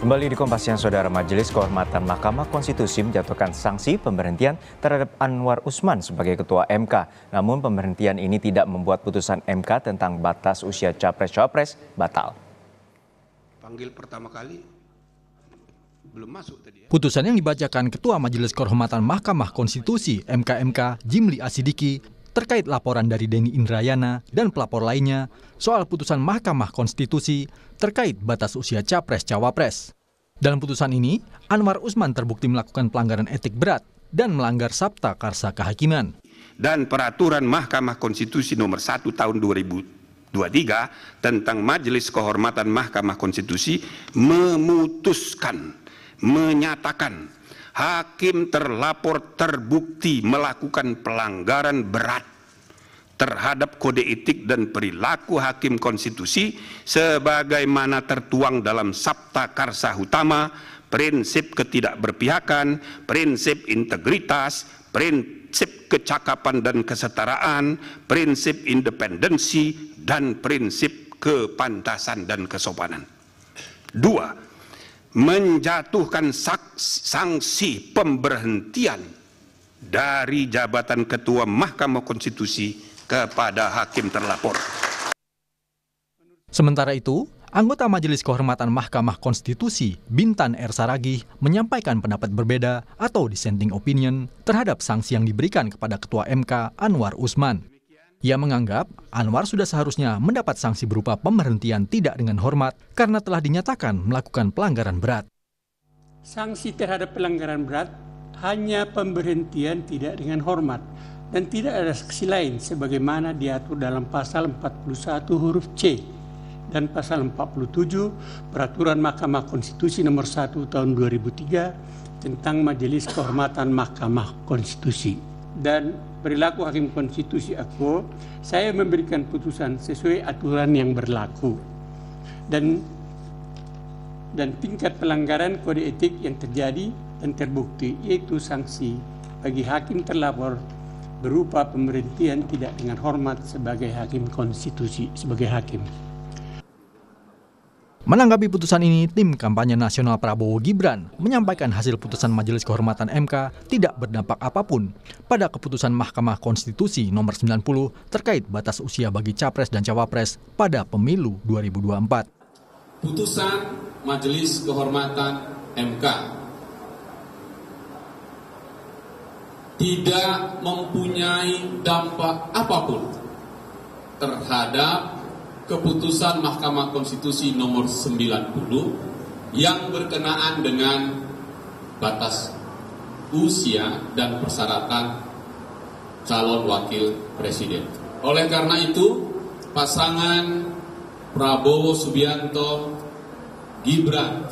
Kembali di Kompas Siang, Saudara. Majelis Kehormatan Mahkamah Konstitusi menjatuhkan sanksi pemberhentian terhadap Anwar Usman sebagai Ketua MK. Namun pemberhentian ini tidak membuat putusan MK tentang batas usia Capres-Cawapres batal. Panggil pertama kali belum masuk tadi. Putusan yang dibacakan Ketua Majelis Kehormatan Mahkamah Konstitusi (MKMK) Jimli Asidiki terkait laporan dari Denny Indrayana dan pelapor lainnya soal putusan Mahkamah Konstitusi terkait batas usia Capres-Cawapres. Dalam putusan ini, Anwar Usman terbukti melakukan pelanggaran etik berat dan melanggar Sabta Karsa Kehakiman. Dan peraturan Mahkamah Konstitusi nomor 1 tahun 2023 tentang Majelis Kehormatan Mahkamah Konstitusi menyatakan hakim terlapor terbukti melakukan pelanggaran berat terhadap kode etik dan perilaku hakim konstitusi sebagaimana tertuang dalam Sabta Karsa Utama, prinsip ketidakberpihakan, prinsip integritas, prinsip kecakapan dan kesetaraan, prinsip independensi, dan prinsip kepantasan dan kesopanan. 2. Menjatuhkan sanksi pemberhentian dari jabatan Ketua Mahkamah Konstitusi kepada hakim terlapor. Sementara itu, anggota Majelis Kehormatan Mahkamah Konstitusi Bintan R. Saragih menyampaikan pendapat berbeda atau dissenting opinion terhadap sanksi yang diberikan kepada Ketua MK Anwar Usman. Ia menganggap Anwar sudah seharusnya mendapat sanksi berupa pemberhentian tidak dengan hormat karena telah dinyatakan melakukan pelanggaran berat. Sanksi terhadap pelanggaran berat hanya pemberhentian tidak dengan hormat dan tidak ada sanksi lain sebagaimana diatur dalam pasal 41 huruf C dan pasal 47 Peraturan Mahkamah Konstitusi nomor 1 tahun 2003 tentang Majelis Kehormatan Mahkamah Konstitusi. Dan perilaku hakim konstitusi saya memberikan putusan sesuai aturan yang berlaku. Dan tingkat pelanggaran kode etik yang terjadi dan terbukti yaitu sanksi bagi hakim terlapor berupa pemberhentian tidak dengan hormat sebagai hakim konstitusi, sebagai hakim. Menanggapi putusan ini, tim kampanye nasional Prabowo Gibran menyampaikan hasil putusan Majelis Kehormatan MK tidak berdampak apapun pada keputusan Mahkamah Konstitusi nomor 90 terkait batas usia bagi Capres dan Cawapres pada pemilu 2024. Putusan Majelis Kehormatan MK tidak mempunyai dampak apapun terhadap keputusan Mahkamah Konstitusi nomor 90 yang berkenaan dengan batas usia dan persyaratan calon wakil presiden. Oleh karena itu, pasangan Prabowo Subianto Gibran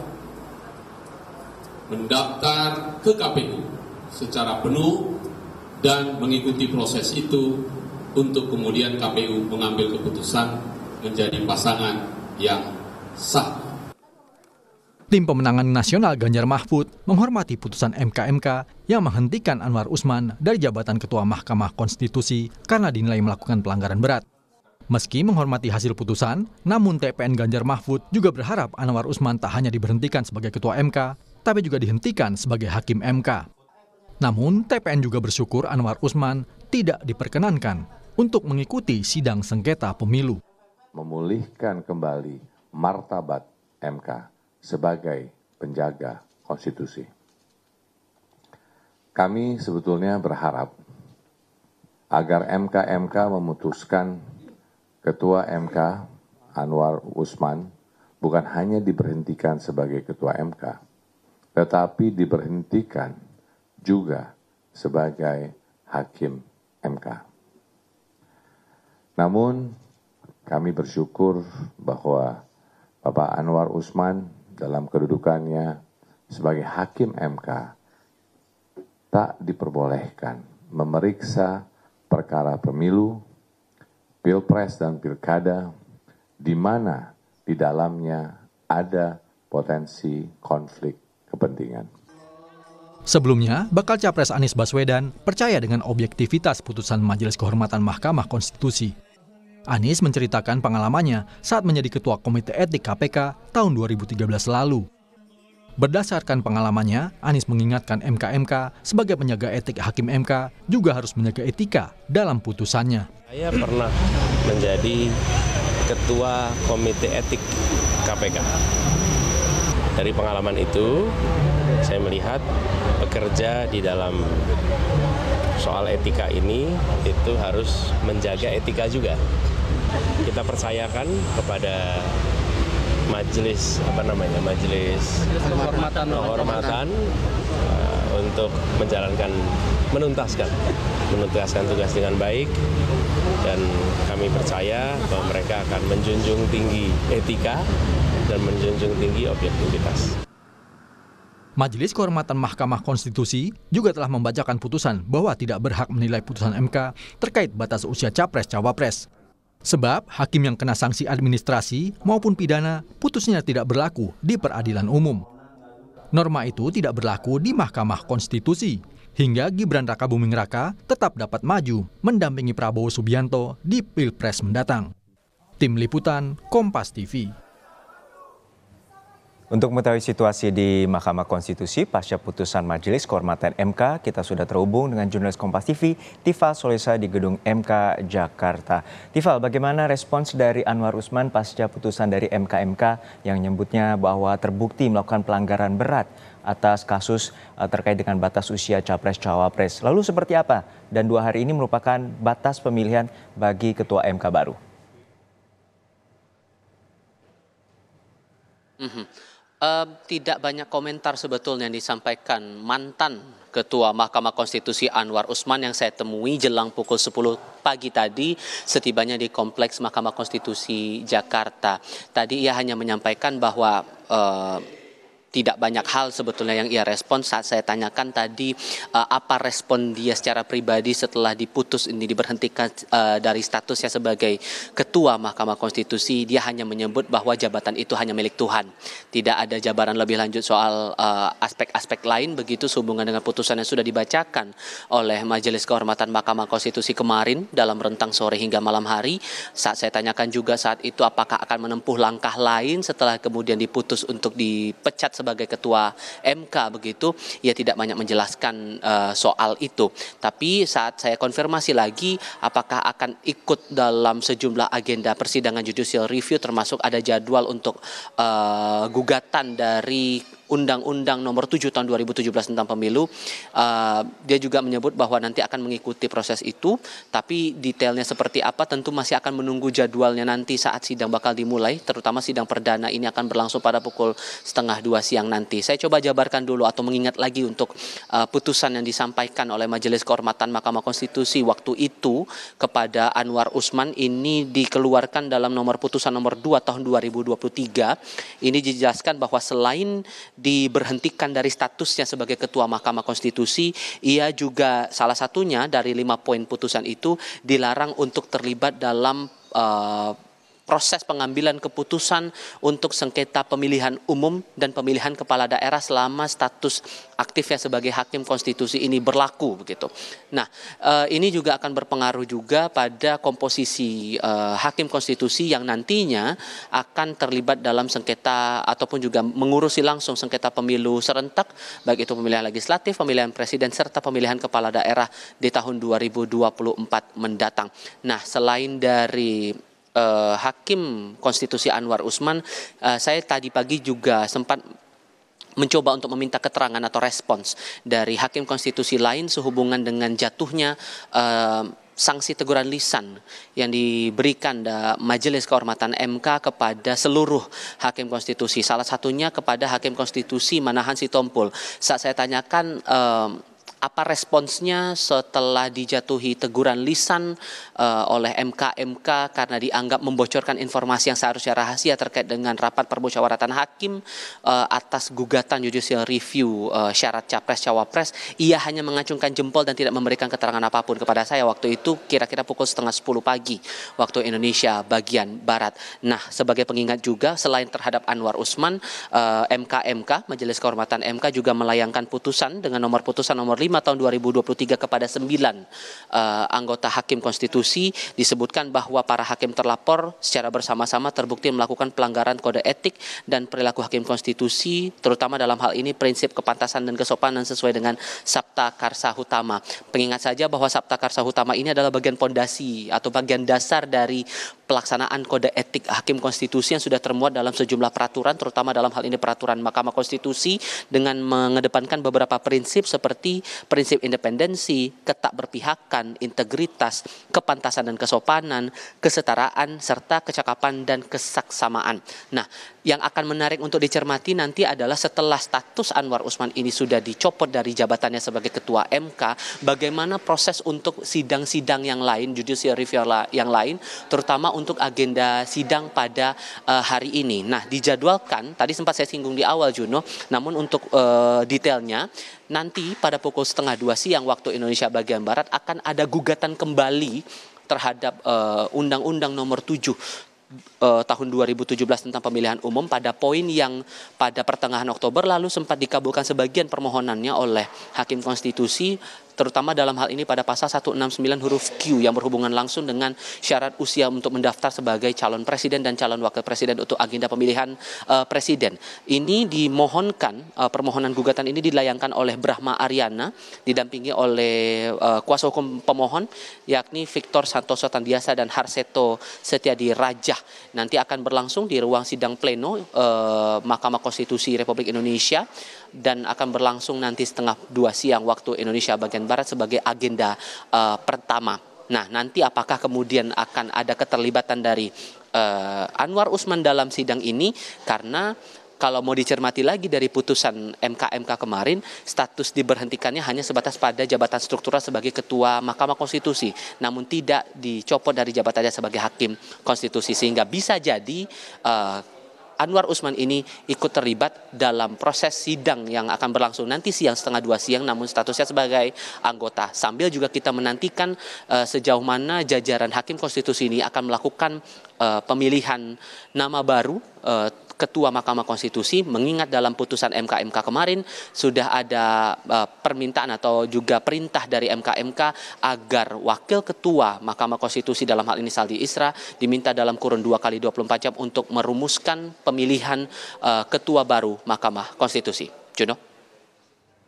mendaftar ke KPU secara penuh dan mengikuti proses itu untuk kemudian KPU mengambil keputusan menjadi pasangan yang sah. Tim pemenangan nasional Ganjar Mahfud menghormati putusan MKMK yang menghentikan Anwar Usman dari jabatan Ketua Mahkamah Konstitusi karena dinilai melakukan pelanggaran berat. Meski menghormati hasil putusan, namun TPN Ganjar Mahfud juga berharap Anwar Usman tak hanya diberhentikan sebagai Ketua MK, tapi juga dihentikan sebagai Hakim MK. Namun, TPN juga bersyukur Anwar Usman tidak diperkenankan untuk mengikuti sidang sengketa pemilu. Memulihkan kembali martabat MK sebagai penjaga konstitusi. Kami sebetulnya berharap agar MK memutuskan Ketua MK Anwar Usman bukan hanya diberhentikan sebagai Ketua MK, tetapi diberhentikan juga sebagai Hakim MK. Namun, kami bersyukur bahwa Bapak Anwar Usman dalam kedudukannya sebagai Hakim MK tak diperbolehkan memeriksa perkara pemilu, pilpres dan pilkada di mana di dalamnya ada potensi konflik kepentingan. Sebelumnya, bakal Capres Anies Baswedan percaya dengan objektivitas putusan Majelis Kehormatan Mahkamah Konstitusi. Anies menceritakan pengalamannya saat menjadi Ketua Komite Etik KPK tahun 2013 lalu. Berdasarkan pengalamannya, Anies mengingatkan MK-MK sebagai penjaga etik hakim MK juga harus menjaga etika dalam putusannya. Saya pernah menjadi Ketua Komite Etik KPK. Dari pengalaman itu, saya melihat bekerja di dalam soal etika ini itu harus menjaga etika juga. Kita percayakan kepada majelis kehormatan untuk menuntaskan tugas dengan baik, dan kami percaya bahwa mereka akan menjunjung tinggi etika dan menjunjung tinggi objektivitas. Majelis Kehormatan Mahkamah Konstitusi juga telah membacakan putusan bahwa tidak berhak menilai putusan MK terkait batas usia Capres-Cawapres. Sebab hakim yang kena sanksi administrasi maupun pidana putusnya tidak berlaku di peradilan umum. Norma itu tidak berlaku di Mahkamah Konstitusi, hingga Gibran Rakabuming Raka tetap dapat maju mendampingi Prabowo Subianto di Pilpres mendatang. Tim Liputan, Kompas TV. Untuk mengetahui situasi di Mahkamah Konstitusi pasca putusan Majelis Kehormatan MK, kita sudah terhubung dengan jurnalis Kompas TV, Tifal Solesa di Gedung MK Jakarta. Tifal, bagaimana respons dari Anwar Usman pasca putusan dari MK-MK yang menyebutnya bahwa terbukti melakukan pelanggaran berat atas kasus terkait dengan batas usia Capres-Cawapres. Lalu seperti apa? Dan 2 hari ini merupakan batas pemilihan bagi Ketua MK baru. Tidak banyak komentar sebetulnya yang disampaikan mantan Ketua Mahkamah Konstitusi Anwar Usman yang saya temui jelang pukul 10 pagi tadi setibanya di Kompleks Mahkamah Konstitusi Jakarta. Tadi ia hanya menyampaikan bahwa tidak banyak hal sebetulnya yang ia respon saat saya tanyakan tadi apa respon dia secara pribadi setelah diberhentikan dari statusnya sebagai Ketua Mahkamah Konstitusi. Dia hanya menyebut bahwa jabatan itu hanya milik Tuhan. Tidak ada jabaran lebih lanjut soal aspek-aspek lain begitu sehubungan dengan putusan yang sudah dibacakan oleh Majelis Kehormatan Mahkamah Konstitusi kemarin dalam rentang sore hingga malam hari. Saat saya tanyakan juga saat itu apakah akan menempuh langkah lain setelah kemudian diputus untuk dipecat sebagai Ketua MK begitu, ia tidak banyak menjelaskan soal itu. Tapi saat saya konfirmasi lagi apakah akan ikut dalam sejumlah agenda persidangan judicial review termasuk ada jadwal untuk gugatan dari Undang-Undang Nomor 7 Tahun 2017 tentang Pemilu, dia juga menyebut bahwa nanti akan mengikuti proses itu, tapi detailnya seperti apa tentu masih akan menunggu jadwalnya nanti saat sidang bakal dimulai, terutama sidang perdana ini akan berlangsung pada pukul 1:30 siang nanti. Saya coba jabarkan dulu atau mengingat lagi untuk putusan yang disampaikan oleh Majelis Kehormatan Mahkamah Konstitusi waktu itu kepada Anwar Usman. Ini dikeluarkan dalam nomor putusan nomor 2 tahun 2023. Ini dijelaskan bahwa selain diberhentikan dari statusnya sebagai Ketua Mahkamah Konstitusi, ia juga salah satunya dari 5 poin putusan itu dilarang untuk terlibat dalam proses pengambilan keputusan untuk sengketa pemilihan umum dan pemilihan kepala daerah selama status aktifnya sebagai hakim konstitusi ini berlaku begitu. Nah, ini juga akan berpengaruh juga pada komposisi hakim konstitusi yang nantinya akan terlibat dalam sengketa ataupun juga mengurusi langsung sengketa pemilu serentak, baik itu pemilihan legislatif, pemilihan presiden serta pemilihan kepala daerah di tahun 2024 mendatang. Nah, selain dari Hakim Konstitusi Anwar Usman, saya tadi pagi juga sempat mencoba untuk meminta keterangan atau respons dari Hakim Konstitusi lain sehubungan dengan jatuhnya sanksi teguran lisan yang diberikan Majelis Kehormatan MK kepada seluruh Hakim Konstitusi. Salah satunya kepada Hakim Konstitusi Manahan Sitompul. Saat saya tanyakan apa responsnya setelah dijatuhi teguran lisan oleh MK karena dianggap membocorkan informasi yang seharusnya rahasia terkait dengan rapat permusyawaratan hakim atas gugatan judicial review syarat Capres-Cawapres, ia hanya mengacungkan jempol dan tidak memberikan keterangan apapun kepada saya waktu itu kira-kira pukul 9:30 pagi waktu Indonesia bagian Barat. Nah, sebagai pengingat juga selain terhadap Anwar Usman, Majelis Kehormatan MK juga melayangkan putusan dengan nomor putusan nomor 5 tahun 2023 kepada 9 anggota hakim konstitusi, disebutkan bahwa para hakim terlapor secara bersama-sama terbukti melakukan pelanggaran kode etik dan perilaku hakim konstitusi, terutama dalam hal ini prinsip kepantasan dan kesopanan sesuai dengan Sabta Karsa Hutama. Pengingat saja bahwa Sabta Karsa Hutama ini adalah bagian pondasi atau bagian dasar dari pelaksanaan kode etik hakim konstitusi yang sudah termuat dalam sejumlah peraturan, terutama dalam hal ini peraturan Mahkamah Konstitusi, dengan mengedepankan beberapa prinsip seperti prinsip independensi, ketak berpihakan, integritas, kepantasan dan kesopanan, kesetaraan, serta kecakapan dan kesaksamaan. Nah, yang akan menarik untuk dicermati nanti adalah setelah status Anwar Usman ini sudah dicopot dari jabatannya sebagai Ketua MK, bagaimana proses untuk sidang-sidang yang lain, judicial review yang lain, terutama untuk agenda sidang pada hari ini. Nah, dijadwalkan, tadi sempat saya singgung di awal Juno, namun untuk detailnya, nanti pada pukul 1:30 siang waktu Indonesia bagian Barat akan ada gugatan kembali terhadap Undang-Undang Nomor 7 tahun 2017 tentang pemilihan umum pada poin yang pada pertengahan Oktober lalu sempat dikabulkan sebagian permohonannya oleh Hakim Konstitusi, terutama dalam hal ini pada pasal 169 huruf Q yang berhubungan langsung dengan syarat usia untuk mendaftar sebagai calon presiden dan calon wakil presiden untuk agenda pemilihan presiden. Ini dimohonkan, permohonan gugatan ini dilayangkan oleh Brahma Aryana, didampingi oleh kuasa hukum pemohon, yakni Victor Santoso Tandiasa dan Harseto Setiadi Rajah. Nanti akan berlangsung di ruang sidang pleno Mahkamah Konstitusi Republik Indonesia dan akan berlangsung nanti 1:30 siang waktu Indonesia bagian Barat sebagai agenda pertama. Nah, nanti apakah kemudian akan ada keterlibatan dari Anwar Usman dalam sidang ini? Karena kalau mau dicermati lagi dari putusan MK kemarin, status diberhentikannya hanya sebatas pada jabatan struktural sebagai Ketua Mahkamah Konstitusi, namun tidak dicopot dari jabatannya sebagai Hakim Konstitusi, sehingga bisa jadi Anwar Usman ini ikut terlibat dalam proses sidang yang akan berlangsung nanti siang 1:30 siang, namun statusnya sebagai anggota. Sambil juga kita menantikan sejauh mana jajaran Hakim Konstitusi ini akan melakukan pemilihan nama baru Ketua Mahkamah Konstitusi, mengingat dalam putusan MK kemarin sudah ada permintaan atau juga perintah dari MK agar Wakil Ketua Mahkamah Konstitusi dalam hal ini Saldi Isra diminta dalam kurun 2x24 jam untuk merumuskan pemilihan Ketua baru Mahkamah Konstitusi. Juno?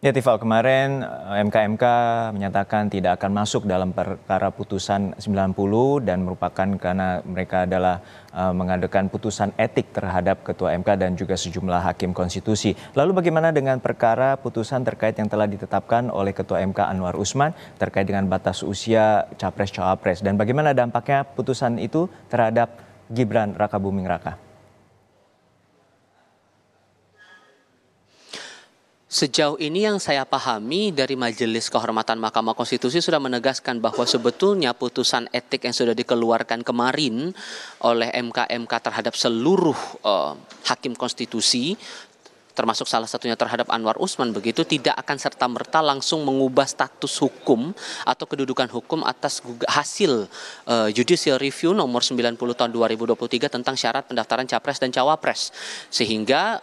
Ya, Tifal, kemarin MK menyatakan tidak akan masuk dalam perkara putusan 90 dan merupakan karena mereka adalah mengadakan putusan etik terhadap Ketua MK dan juga sejumlah hakim konstitusi. Lalu bagaimana dengan perkara putusan terkait yang telah ditetapkan oleh Ketua MK Anwar Usman terkait dengan batas usia Capres-Cawapres, dan bagaimana dampaknya putusan itu terhadap Gibran Rakabuming Raka? Sejauh ini yang saya pahami dari Majelis Kehormatan Mahkamah Konstitusi sudah menegaskan bahwa sebetulnya putusan etik yang sudah dikeluarkan kemarin oleh MK terhadap seluruh hakim konstitusi, termasuk salah satunya terhadap Anwar Usman, begitu tidak akan serta-merta langsung mengubah status hukum atau kedudukan hukum atas hasil judicial review nomor 90 tahun 2023 tentang syarat pendaftaran Capres dan Cawapres. Sehingga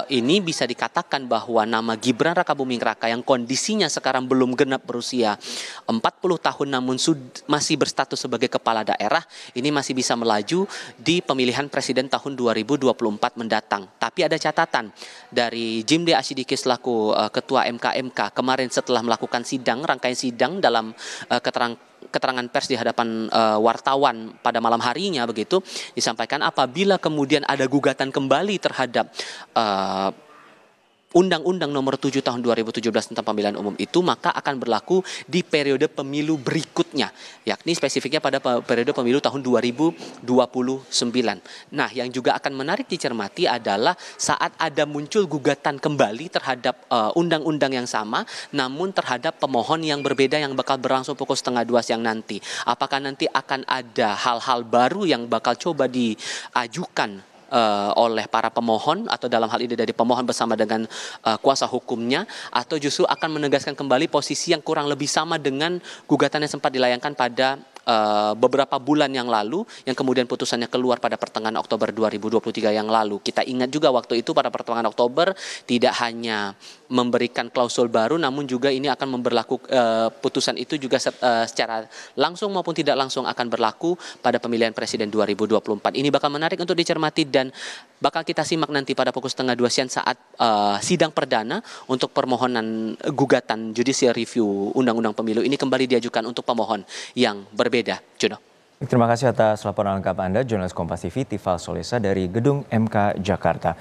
ini bisa dikatakan bahwa nama Gibran Rakabuming Raka yang kondisinya sekarang belum genap berusia 40 tahun namun masih berstatus sebagai kepala daerah, ini masih bisa melaju di pemilihan presiden tahun 2024 mendatang. Tapi ada catatan dari Jimde Asyidiki selaku Ketua MK kemarin setelah melakukan rangkaian sidang dalam keterangan pers di hadapan wartawan pada malam harinya, begitu disampaikan apabila kemudian ada gugatan kembali terhadap Undang-Undang Nomor 7 Tahun 2017 tentang pemilihan umum itu, maka akan berlaku di periode pemilu berikutnya, yakni spesifiknya pada periode pemilu tahun 2029. Nah, yang juga akan menarik dicermati adalah saat ada muncul gugatan kembali terhadap undang-undang yang sama, namun terhadap pemohon yang berbeda yang bakal berlangsung pukul 1:30 siang nanti. Apakah nanti akan ada hal-hal baru yang bakal coba diajukan oleh para pemohon, atau dalam hal ini dari pemohon bersama dengan kuasa hukumnya, atau justru akan menegaskan kembali posisi yang kurang lebih sama dengan gugatan yang sempat dilayangkan pada beberapa bulan yang lalu, yang kemudian putusannya keluar pada pertengahan Oktober 2023 yang lalu. Kita ingat juga waktu itu pada pertengahan Oktober tidak hanya memberikan klausul baru, namun juga ini akan putusan itu juga secara langsung maupun tidak langsung akan berlaku pada pemilihan presiden 2024. Ini bakal menarik untuk dicermati dan bakal kita simak nanti pada pukul 1:30 siang saat sidang perdana untuk permohonan gugatan judicial review Undang-Undang Pemilu ini kembali diajukan untuk pemohon yang berbeda. Juno. Terima kasih atas laporan lengkap Anda, jurnalis Kompas TV Tifal Solesa dari Gedung MK Jakarta.